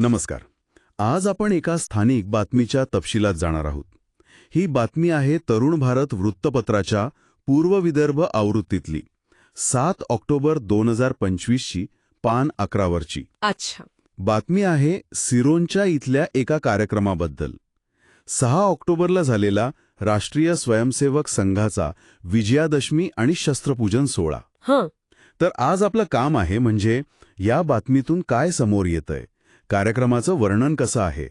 नमस्कार. आज आपण एका स्थानिक बातमीच्या तपशिलात जाणार आहोत. ही बातमी आहे तरुण भारत वृत्तपत्राच्या पूर्व विदर्भ आवृत्तीतली 7 ऑक्टोबर 2025 ची पान 11 वरची. अच्छा. बातमी आहे सिरोंचा इथल्या एका कार्यक्रमाबद्दल. 6 ऑक्टोबरला झालेला राष्ट्रीय स्वयंसेवक संघाचा विजयादशमी आणि शस्त्रपूजन सोहळा. हं. तर आज आपलं काम आहे म्हणजे या बातमीतून काय समोर येतंय, कार्यक्रमाचं वर्णन कसं आहे,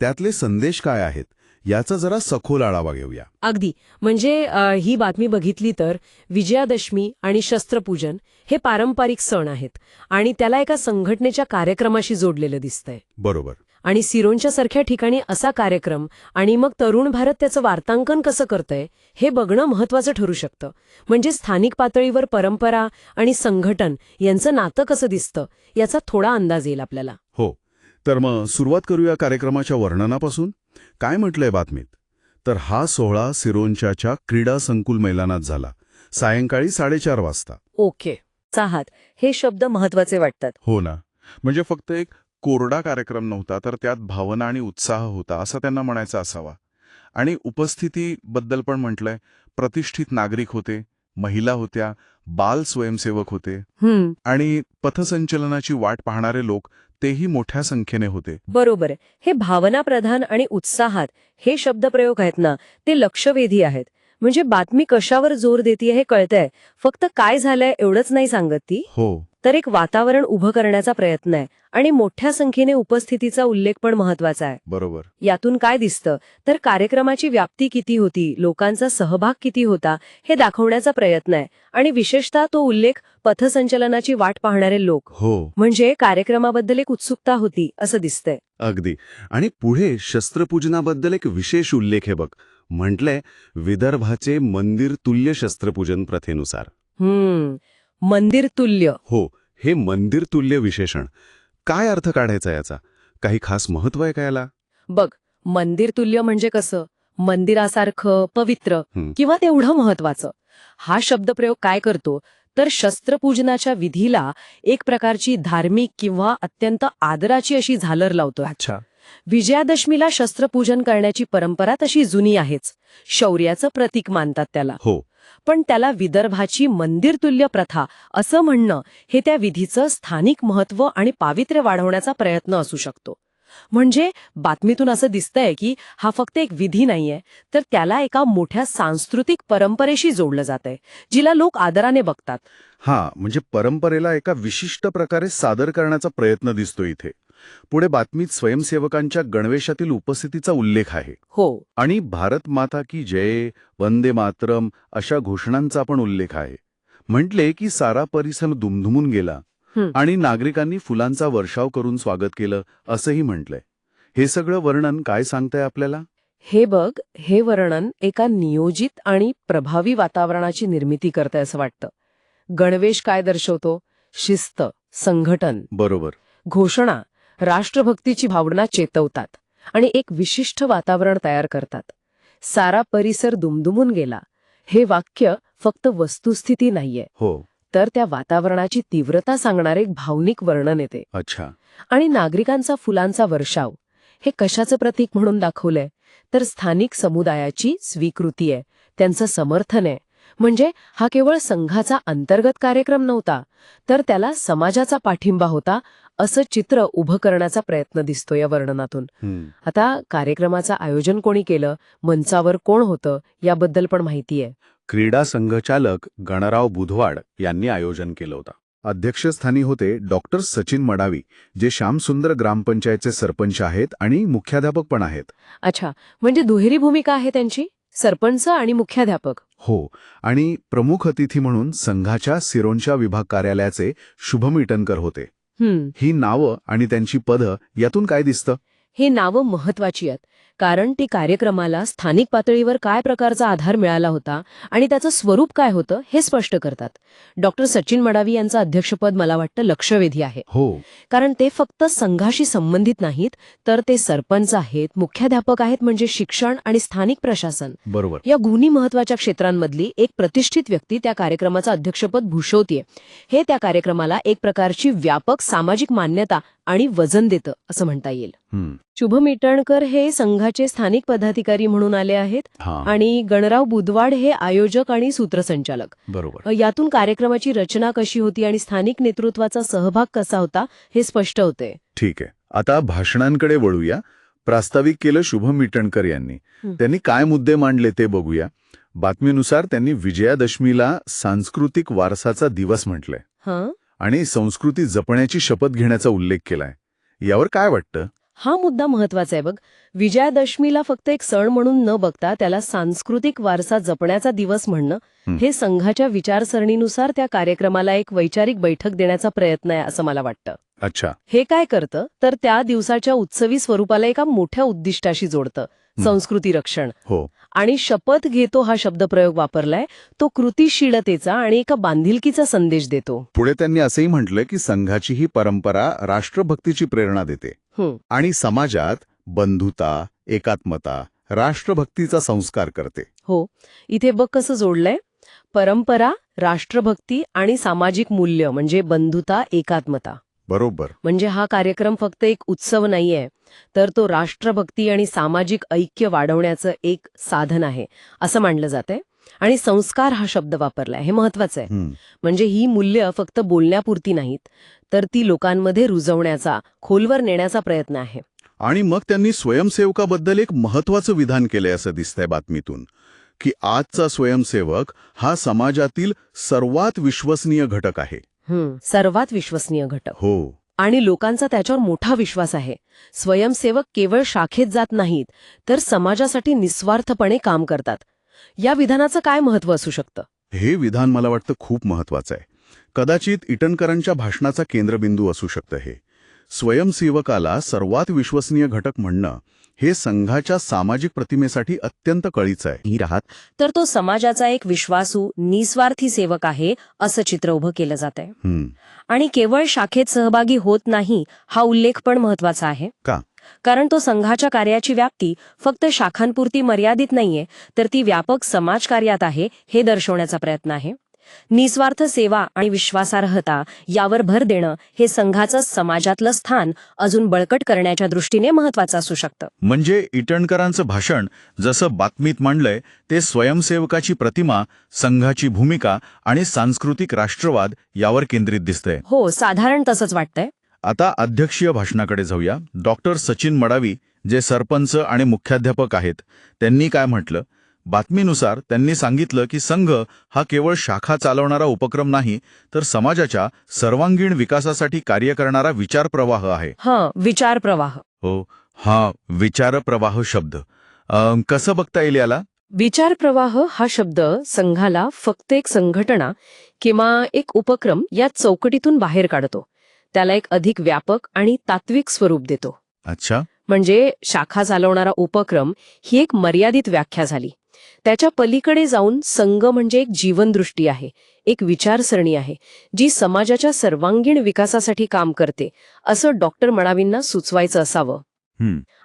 त्यातले संदेश काय आहेत, याचा जरा सखोल आढावा घेऊया. अगदी. म्हणजे ही बातमी बघितली तर विजयादशमी आणि शस्त्रपूजन हे पारंपरिक सण आहेत आणि त्याला एका संघटनेच्या कार्यक्रमाशी जोडलेलं दिसतंय. बरोबर. आणि सिरोंच्या सारख्या ठिकाणी असा कार्यक्रम आणि मग तरुण भारत त्याचं वार्तांकन कसं करतंय हे बघणं महत्वाचं ठरू शकतं. म्हणजे स्थानिक पातळीवर परंपरा आणि संघटन यांचं नातं कसं दिसतं याचा थोडा अंदाज येईल आपल्याला. हो. तर मग सुरुवात करूया कार्यक्रमाच्या वर्णनापासून. काय म्हटलंय बातमीत? तर हा सोहळा सिरोंचाच्या क्रीडा संकुल मैदानात झाला, सायंकाळी 4:30 वाजता. ओके. चाहात हे शब्द महत्वाचे वाटतात. हो ना. म्हणजे फक्त एक कोरडा कार्यक्रम नव्हता, तर त्यात भावना आणि उत्साह होता असं त्यांना म्हणायचं असावा. आणि उपस्थितीबद्दल पण म्हटलंय, प्रतिष्ठित नागरिक होते, महिला होत्या, बाल स्वयंसेवक होते आणि पथसंचलनाची वाट पाहणारे लोक तेही मोठ्या संख्येने होते. बरोबर आहे. हे भावनाप्रधान आणि उत्साहात हे शब्दप्रयोग आहेत ना, ते लक्षवेधी आहेत. म्हणजे बातमी कशावर जोर देतीये हे कळतंय, फक्त काय झालंय एवढंच नाही सांगत ती. हो. तर एक वातावरण उभं करण्याचा प्रयत्न आहे आणि मोठ्या संख्येने उपस्थितीचा उल्लेख पण महत्वाचा आहे. बरोबर. यातून काय दिसतं तर कार्यक्रमाची व्याप्ती किती होती, लोकांचा सहभाग किती होता हे दाखवण्याचा प्रयत्न आहे. आणि विशेषतः तो उल्लेख पथसंचलनाची वाट पाहणारे लोक, हो. म्हणजे कार्यक्रमाबद्दल एक उत्सुकता होती असं दिसतंय. अगदी. आणि पुढे शस्त्रपूजनाबद्दल एक विशेष उल्लेख आहे बघ. म्हटलंय विदर्भाचे मंदिर तुल्य शस्त्रपूजन प्रथेनुसार. मंदिर तुल्य. हो, हे मंदिर तुल्य विशेषण काय अर्थ काढायचा याचा? काही खास महत्व आहे का याला? बघ, मंदिर तुल्य म्हणजे कसं, मंदिरासारखं पवित्र किंवा तेवढं महत्वाचं. हा शब्दप्रयोग काय करतो तर शस्त्रपूजनाच्या विधीला एक प्रकारची धार्मिक किंवा अत्यंत आदराची अशी झालर लावतो. अच्छा. विजयादशमीला शस्त्रपूजन करण्याची परंपरा तशी जुनी आहेच, शौर्याचं प्रतीक मानतात त्याला. हो. पण त्याला विदर्भाची मंदिरतुल्य प्रथा असं म्हणणं हे त्या विधीचं स्थानिक महत्त्व आणि पावित्र्य वाढवण्याचा प्रयत्न असू शकतो. म्हणजे बातमीतून असं दिसतंय की हा फक्त एक विधी नाहीये, तर त्याला एका मोठ्या सांस्कृतिक परंपरेशी जोडलं जातंय, जिला लोक आदराने बघतात. हा, म्हणजे परंपरेला एका विशिष्ट प्रकारे सादर करण्याचा प्रयत्न दिसतो इथे. पुढे बातमीत स्वयंसेवकांच्या गणवेशातील उपस्थितीचा उल्लेख आहे. हो. आणि भारत माता की जय, वंदे मातरम अशा घोषणांचा पण उल्लेख आहे. म्हटले की सारा परिसर दुमधुमून गेला आणि नागरिकांनी फुलांचा वर्षाव करून स्वागत केलं असंही म्हटलंय. हे सगळं वर्णन काय सांगतंय आपल्याला? हे बघ, हे वर्णन एका नियोजित आणि प्रभावी वातावरणाची निर्मिती करतंय असं वाटतं. गणवेश काय दर्शवतो? शिस्त, संघटन. बरोबर. घोषणा राष्ट्रभक्तीची भावना चेतवतात आणि एक विशिष्ट वातावरण तयार करतात. सारा परिसर दुमदुमून गेला हे वाक्य फक्त वस्तुस्थिती नाहीये, हो, तर त्या वातावरणाची तीव्रता सांगणारे एक भावनिक वर्णन येते. अच्छा. आणि नागरिकांचा फुलांचा वर्षाव हे कशाचं प्रतीक म्हणून दाखवलंय तर स्थानिक समुदायाची स्वीकृती आहे, त्यांचं समर्थन आहे. म्हणजे हा केवळ संघाचा अंतर्गत कार्यक्रम नव्हता, तर त्याला समाजाचा पाठिंबा होता असं चित्र उभं करण्याचा प्रयत्न दिसतो या वर्णनातून. आता कार्यक्रमाचं आयोजन कोणी केलं, मंचावर कोण होतं याबद्दल पण माहिती आहे. क्रीडा संघचालक गणराव बुधवाड यांनी आयोजन केलं होतं. अध्यक्षस्थानी होते डॉक्टर सचिन मडावी, जे श्यामसुंदर ग्रामपंचायतचे सरपंच आहेत आणि मुख्याध्यापक पण आहेत. अच्छा, म्हणजे दुहेरी भूमिका आहे त्यांची, सरपंच आणि मुख्याध्यापक. हो. आणि प्रमुख अतिथी म्हणून संघाच्या सिरोंचा विभाग कार्यालयाचे शुभम इटनकर होते. ही नावं आणि त्यांची पदं यातून काय दिसतं? हे नावं महत्वाची आहेत, कारण ती कार्यक्रमाला स्थानिक पातळीवर काय प्रकारचा आधार मिळाला होता आणि त्याचं स्वरूप काय होतं हे स्पष्ट करतात. डॉक्टर सचिन मडावी यांचं अध्यक्षपद मला वाटतं लक्षवेधी आहे. हो. कारण ते फक्त संघाशी संबंधित नाहीत, तर ते सरपंच आहेत, मुख्याध्यापक आहेत, म्हणजे शिक्षण आणि स्थानिक प्रशासन. बरोबर. या गुन्ही महत्वाच्या क्षेत्रांमधली एक प्रतिष्ठित व्यक्ती त्या कार्यक्रमाचं अध्यक्षपद भूषवतीये. हे त्या कार्यक्रमाला एक प्रकारची व्यापक सामाजिक मान्यता आणि वजन देतं असं म्हणता येईल. हं, शुभम इटणकर हे संघाचे स्थानिक पदाधिकारी म्हणून आले आहेत हां, आणि गणराव बुधवाड हे आयोजक आणि सूत्रसंचालक. बरोबर. यातून कार्यक्रमाची रचना कशी होती आणि स्थानिक नेतृत्वाचा सहभाग कसा होता हे स्पष्ट होते. ठीक आहे. आता भाषणांकडे वळूया. प्रास्ताविक केलं शुभम इटणकर यांनी. त्यांनी काय मुद्दे मांडले ते बघूया. बातमीनुसार त्यांनी विजयादशमीला सांस्कृतिक वारसाचा दिवस म्हटलंय हं आणि संस्कृती जपण्याची शपथ घेण्याचा उल्लेख केलाय. यावर काय वाटतं? हा मुद्दा महत्वाचा आहे बघ. विजयादशमीला फक्त एक सण म्हणून न बघता त्याला सांस्कृतिक वारसा जपण्याचा दिवस म्हणणं हे संघाच्या विचारसरणीनुसार त्या कार्यक्रमाला एक वैचारिक बैठक देण्याचा प्रयत्न आहे असं मला वाटतं. अच्छा. हे काय करतं तर त्या दिवसाच्या उत्सवी स्वरूपाला एका मोठ्या उद्दिष्टाशी जोडतं, संस्कृती रक्षण. हो. आणि शपथ घेतो हा शब्दप्रयोग वापरलाय तो कृतिशीलतेचा आणि एका बांधिलकीचा संदेश देतो. पुढे त्यांनी असंही म्हटलंय की संघाची ही परंपरा राष्ट्रभक्तीची प्रेरणा देते आणि समाजात बंधुता, एकात्मता, राष्ट्रभक्तीचा संस्कार करते. हो, इथे बघ कसं जोडलंय. परंपरा, राष्ट्रभक्ती आणि सामाजिक मूल्य म्हणजे बंधुता, एकात्मता. बरोबर. म्हणजे हा कार्यक्रम फक्त एक उत्सव नाहीये, तर तो राष्ट्रभक्ती आणि सामाजिक ऐक्य वाढवण्याचं एक साधन आहे असं मानलं जातंय. आणि संस्कार हा शब्द वापरलाय, हे महत्वाचं आहे. म्हणजे ही मूल्य फक्त बोलण्यापुरती नाहीत, तर ती लोकांमध्ये रुजवण्याचा, खोलवर नेण्याचा प्रयत्न आहे. आणि मग त्यांनी स्वयंसेवकाबद्दल एक महत्वाचं विधान केलंय असं दिसतंय बातमीतून, की आजचा स्वयंसेवक हा समाजातील सर्वात विश्वसनीय घटक आहे. सर्वात विश्वसनीय घटक. हो. आणि लोकांचा त्याच्यावर मोठा विश्वास आहे. स्वयंसेवक केवळ शाखेत जात नाहीत, तर समाजासाठी निस्वार्थपणे काम करतात. या विधानाचं काय महत्त्व असू शकतं? हे विधान मला वाटतं खूप महत्वाचं आहे. कदाचित इटणकरांच्या भाषणाचा केंद्रबिंदू असू शकतं हे. स्वयंसेवकाला सर्वात विश्वसनीय घटक म्हणणं हे संघाच्या सामाजिक प्रतिमेसाठी अत्यंत कळीचं आहे. तर तो समाजाचा एक विश्वासू, निस्वार्थी सेवक आहे असं चित्र उभं केलं जात आहे. आणि केवळ शाखेत सहभागी होत नाही हा उल्लेख पण महत्वाचा आहे. का? कारण तो संघाच्या कार्याची व्याप्ती फक्त शाखांपुरती मर्यादित नाहीये, तर ती व्यापक समाजकार्यात आहे हे दर्शवण्याचा प्रयत्न आहे. निस्वार्थ सेवा आणि विश्वासार्हता यावर भर देणं हे संघाचं समाजातलं स्थान अजून बळकट करण्याच्या दृष्टीने महत्वाचं असू शकतं. म्हणजे इटणकरांचं भाषण जसं बातमीत मांडलंय ते स्वयंसेवकाची प्रतिमा, संघाची भूमिका आणि सांस्कृतिक राष्ट्रवाद यावर केंद्रित दिसतंय. हो, साधारण तसंच वाटतंय. आता अध्यक्षीय भाषणाकडे जाऊया. डॉक्टर सचिन मडावी, जे सरपंच आणि मुख्याध्यापक आहेत, त्यांनी काय म्हटलं? बातमीनुसार त्यांनी सांगितलं की संघ हा केवळ शाखा चालवणारा उपक्रम नाही, तर समाजाच्या सर्वांगीण विकासासाठी कार्य करणारा विचारप्रवाह आहे. विचारप्रवाह. हो, हा विचारप्रवाह शब्द कसं बघता येईल याला? विचारप्रवाह हा शब्द संघाला फक्त एक संघटना किंवा एक उपक्रम या चौकटीतून बाहेर काढतो. त्याला एक अधिक व्यापक आणि तात्विक स्वरूप देतो. अच्छा. म्हणजे शाखा चालवणारा उपक्रम ही एक मर्यादित व्याख्या झाली. त्याच्या पलीकडे जाऊन संघ म्हणजे एक जीवनदृष्टी आहे, एक विचारसरणी आहे, जी समाजाच्या सर्वांगीण विकासासाठी काम करते असं डॉक्टर मडावींना सुचवायचं असावं.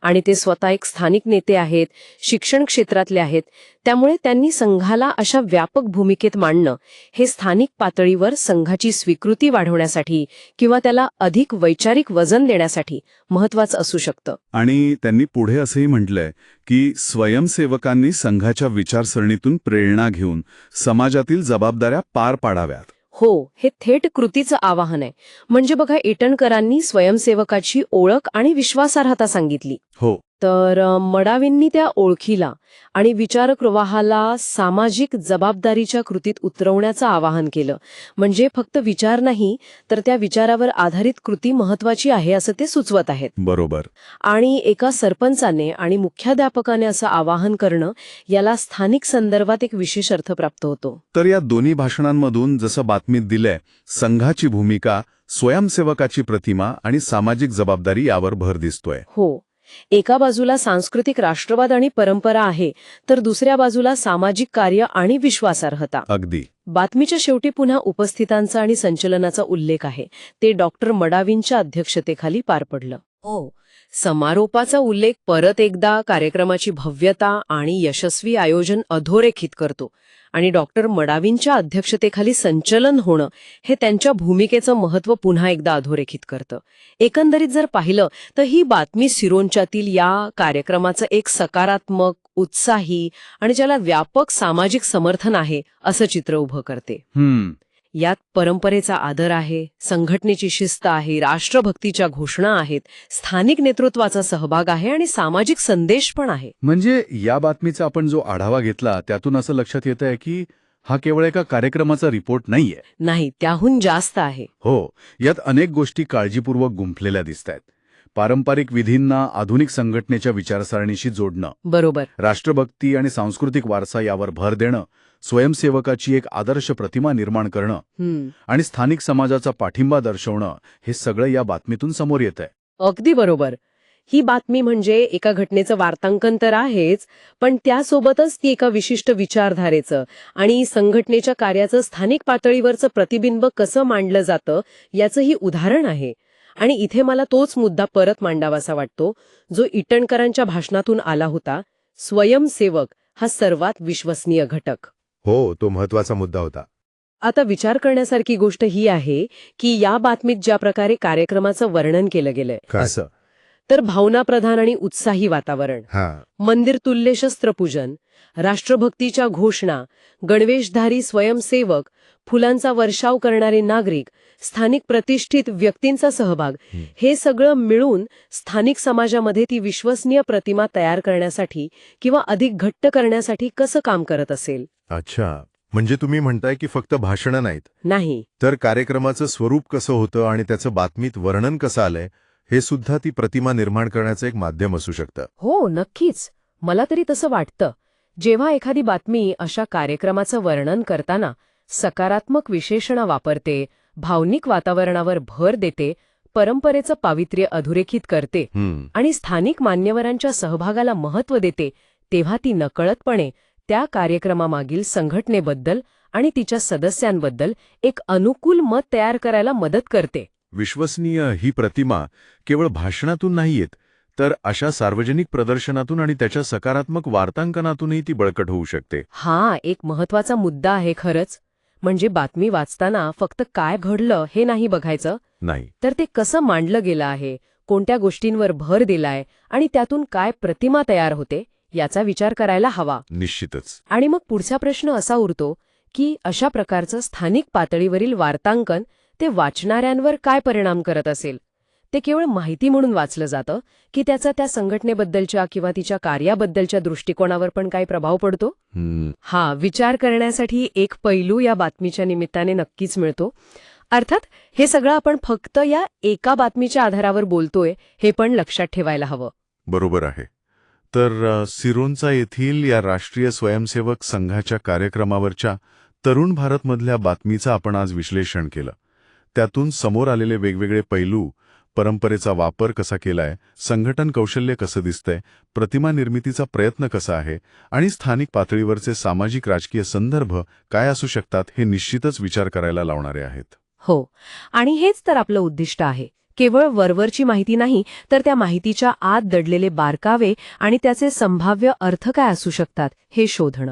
आणि ते स्वतः एक स्थानिक नेते आहेत, शिक्षण क्षेत्रातले आहेत. त्यामुळे त्यांनी संघाला अशा व्यापक भूमिकेत मांडणं हे स्थानिक पातळीवर संघाची स्वीकृती वाढवण्यासाठी किंवा त्याला अधिक वैचारिक वजन देण्यासाठी महत्वाचं असू शकतं. आणि त्यांनी पुढे असंही म्हटलंय की स्वयंसेवकांनी संघाच्या विचारसरणीतून प्रेरणा घेऊन समाजातील जबाबदाऱ्या पार पाडाव्यात. हो, हे थेट कृतीचं आवाहन आहे. म्हणजे बघा, इटणकरांनी स्वयंसेवकाची ओळख आणि विश्वासार्हता सांगितली. हो. तर मडावींनी त्या ओळखीला आणि विचारप्रवाहाला सामाजिक जबाबदारीच्या कृतीत उतरवण्याचं आवाहन केलं. म्हणजे फक्त विचार नाही, तर त्या विचारावर आधारित कृती महत्वाची आहे असं ते सुचवत आहेत. बरोबर. आणि एका सरपंचाने आणि मुख्याध्यापकाने असं आवाहन करणं याला स्थानिक संदर्भात एक विशेष अर्थ प्राप्त होतो. तर या दोन्ही भाषणांमधून जसं बातमीत दिलंय, संघाची भूमिका, स्वयंसेवकाची प्रतिमा आणि सामाजिक जबाबदारी यावर भर दिसतोय. हो, एका बाजूला सांस्कृतिक राष्ट्रवाद आणि परंपरा आहे, तर दुसऱ्या बाजूला सामाजिक कार्य आणि विश्वासार्हता. अगदी. बातमीच्या शेवटी पुन्हा उपस्थितांचा आणि संचलनाचा उल्लेख आहे. ते डॉक्टर मडावींच्या अध्यक्षतेखाली पार पडलं. हो. समारोपाचा उल्लेख परत एकदा कार्यक्रमाची भव्यता आणि यशस्वी आयोजन अधोरेखित करतो आणि डॉक्टर मडावींच्या अध्यक्षतेखाली संचलन होणं हे त्यांच्या भूमिकेचं महत्त्व पुन्हा एकदा अधोरेखित करतं. एकंदरीत जर पाहिलं तर ही बातमी सिरोंचातील या कार्यक्रमाचं एक सकारात्मक, उत्साही आणि ज्याला व्यापक सामाजिक समर्थन आहे असं चित्र उभं करते. यात परंपरेचा आदर आहे, संघटनेची शिस्त आहे, राष्ट्रभक्तीच्या घोषणा आहेत, स्थानिक नेतृत्वाचा सहभाग आहे आणि सामाजिक संदेश पण आहे. म्हणजे या बातमीचा आपण जो आढावा घेतला त्यातून असं लक्षात येत आहे की हा केवळ एका कार्यक्रमाचा रिपोर्ट नाहीये. नाही, त्याहून जास्त आहे. हो, यात अनेक गोष्टी काळजीपूर्वक गुंफलेल्या दिसतायत. पारंपरिक विधींना आधुनिक संघटनेच्या विचारसरणीशी जोडणं, बरोबर. राष्ट्रभक्ती आणि सांस्कृतिक वारसा यावर भर देणं, स्वयंसेवकाची एक आदर्श प्रतिमा निर्माण करणं आणि स्थानिक समाजाचा पाठिंबा दर्शवणं हे सगळं या बातमीतून समोर येत आहे. अगदी बरोबर. ही बातमी म्हणजे एका घटनेचं वार्तांकन तर आहेच, पण त्यासोबतच ती एका विशिष्ट विचारधारेचं आणि संघटनेच्या कार्याचं स्थानिक पातळीवरचं प्रतिबिंब कसं मांडलं जातं याचंही उदाहरण आहे. आणि इथे मला तोच मुद्दा परत मांडावासा वाटतो जो इटणकरांच्या भाषणातून आला होता. स्वयंसेवक हा सर्वात विश्वसनीय घटक. हो, तो महत्वाचा मुद्दा होता. आता विचार करण्यासारखी गोष्ट ही आहे की या बातमीत ज्या प्रकारे कार्यक्रमाचं वर्णन केलं गेलंय असं तर भावनाप्रधान आणि उत्साही वातावरण, मंदिर तुल्य शस्त्रपूजन, राष्ट्रभक्तीच्या घोषणा, गणवेशधारी स्वयंसेवक, फुलांचा वर्षाव करणारे नागरिक, स्थानिक प्रतिष्ठित व्यक्तींचा सहभाग, हे सगळं मिळून स्थानिक समाजामध्ये ती विश्वसनीय प्रतिमा तयार करण्यासाठी किंवा अधिक घट्ट करण्यासाठी कसं काम करत असेल. अच्छा, म्हणजे तुम्ही म्हणताय की फक्त भाषणं नाहीत, नाही तर कार्यक्रमाचं स्वरूप कसं होतं आणि त्याचं बातमीत वर्णन कसं आलंय हे सुद्धा ती प्रतिमा निर्माण करण्याचं एक माध्यम असू शकतं. हो, नक्कीच. मला तरी तसं वाटतं. जेव्हा एखादी बातमी अशा कार्यक्रमाचं वर्णन करताना सकारात्मक विशेषणं वापरते, भावनिक वातावरणावर भर देते, परंपरेचं पावित्र्य अधोरेखित करते आणि स्थानिक मान्यवरांच्या सहभागाला महत्त्व देते, तेव्हा ती नकळतपणे त्या कार्यक्रमामागील संघटनेबद्दल आणि तिच्या सदस्यांबद्दल एक अनुकूल मत तयार करायला मदत करते. विश्वसनीय ही प्रतिमा केवळ भाषणातून नाही येत, तर अशा सार्वजनिक प्रदर्शनातून आणि त्याच्या सकारात्मक वार्तांकनातूनही ती बळकट होऊ शकते. हा एक महत्वाचा मुद्दा आहे खरंच. म्हणजे बातमी वाचताना फक्त काय घडलं हे नाही बघायचं, नाही तर ते कसं मांडलं गेलं आहे, कोणत्या गोष्टींवर भर दिलाय आणि त्यातून काय प्रतिमा तयार होते याचा विचार करायला हवा. निश्चितच. आणि मग पुढचा प्रश्न असा उरतो की अशा प्रकारचं स्थानिक पातळीवरील वार्तांकन ते वाचणाऱ्यांवर काय परिणाम करत असेल. ते केवळ माहिती म्हणून वाचलं जातं की त्याचा त्या संघटनेबद्दलच्या किंवा तिच्या कार्याबद्दलच्या दृष्टिकोनावर पण काय प्रभाव पडतो. हा विचार करण्यासाठी एक पैलू या बातमीच्या निमित्ताने नक्कीच मिळतो. अर्थात हे सगळं आपण फक्त या एका बातमीच्या आधारावर बोलतोय हे पण लक्षात ठेवायला हवं. बरोबर आहे. तर सिरोंचा येथील या राष्ट्रीय स्वयंसेवक संघाच्या कार्यक्रमावरच्या तरुण भारतमधल्या बातमीचं आपण आज विश्लेषण केलं. त्यातून समोर आलेले वेगवेगळे पैलू, परंपरेचा वापर कसा केलाय, संघटन कौशल्य कसं दिसतंय, प्रतिमा निर्मितीचा प्रयत्न कसा आहे आणि स्थानिक पातळीवरचे सामाजिक राजकीय संदर्भ काय असू शकतात हे निश्चितच विचार करायला लावणारे आहेत. हो, आणि हेच तर आपलं उद्दिष्ट आहे. केवळ वरवरची माहिती नाही, तर त्या माहितीच्या आत दडलेले बारकावे आणि त्याचे संभाव्य अर्थ काय असू शकतात हे शोधणं.